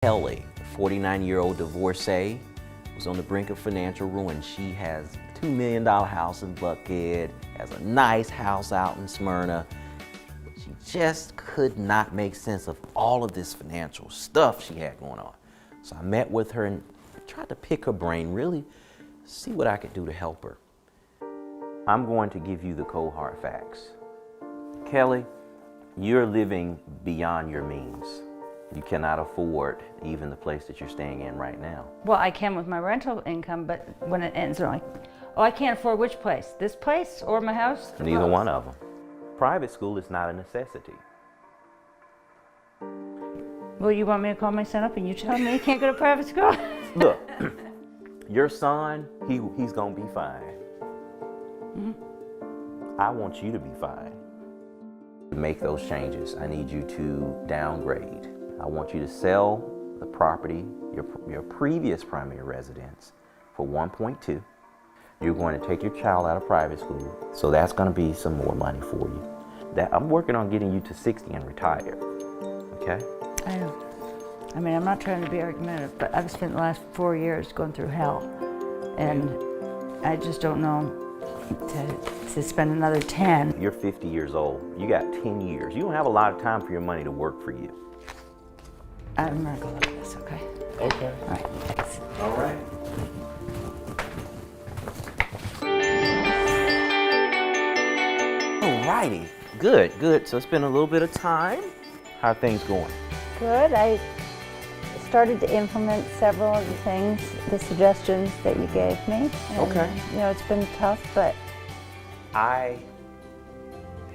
Kelly, a 49-year-old divorcee, was on the brink of financial ruin. She has a $2 million house in Buckhead, has a nice house out in Smyrna. She just could not make sense of all of this financial stuff she had going on. So I met with her and tried to pick her brain, really see what I could do to help her. I'm going to give you the cold hard facts. Kelly, you're living beyond your means. You cannot afford even the place that you're staying in right now. Well, I can with my rental income, but when it ends, they're like, oh, I can't afford which place? This place or my house? Neither one of them. Private school is not a necessity. Well, you want me to call my son up and you tell me he can't go to private school? Look, your son, he's gonna be fine. Mm-hmm. I want you to be fine. To make those changes, I need you to downgrade. I want you to sell the property, your previous primary residence, for 1.2. You're going to take your child out of private school, so that's going to be some more money for you. I'm working on getting you to 60 and retire, okay? I know. I mean, I'm not trying to be argumentative, but I've spent the last 4 years going through hell, and I just don't know to spend another 10. You're 50 years old. You got 10 years. You don't have a lot of time for your money to work for you. I'm gonna go look at this, okay? Okay. All right, thanks. All right. All righty. Good, good. So it's been a little bit of time. How are things going? Good. I started to implement several of the things, the suggestions that you gave me. And, Okay. You know, it's been tough, but I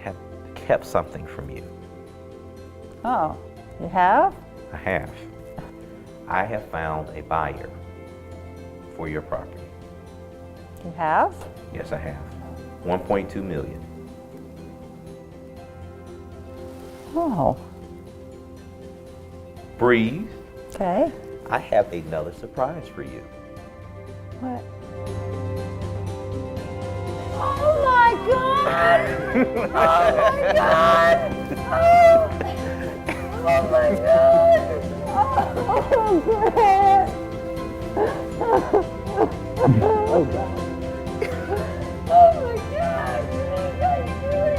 have kept something from you. oh, you have? I have. I have found a buyer for your property. You have? Yes, I have. 1.2 million. Oh, Breathe. okay. I have another surprise for you. What? Oh my God! Oh my God! Oh, oh my God! Oh, Grant! Oh God! Oh my God! What are you guys doing?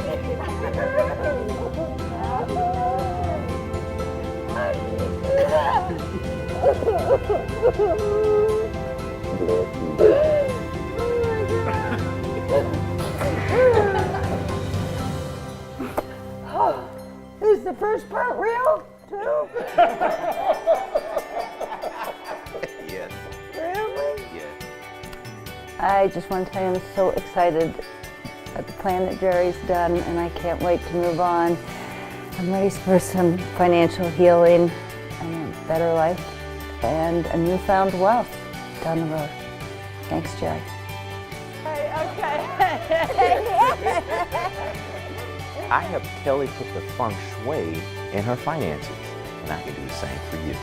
How did you do that? Oh, is the first part real too? Yes. Really? Yes. I just want to tell you I'm so excited at the plan that Jerry's done, and I can't wait to move on. I'm ready for some financial healing and a better life and a newfound wealth down the road. Thanks, Jerry. Okay. I have Kelly put the feng shui in her finances, and I can do the same for you.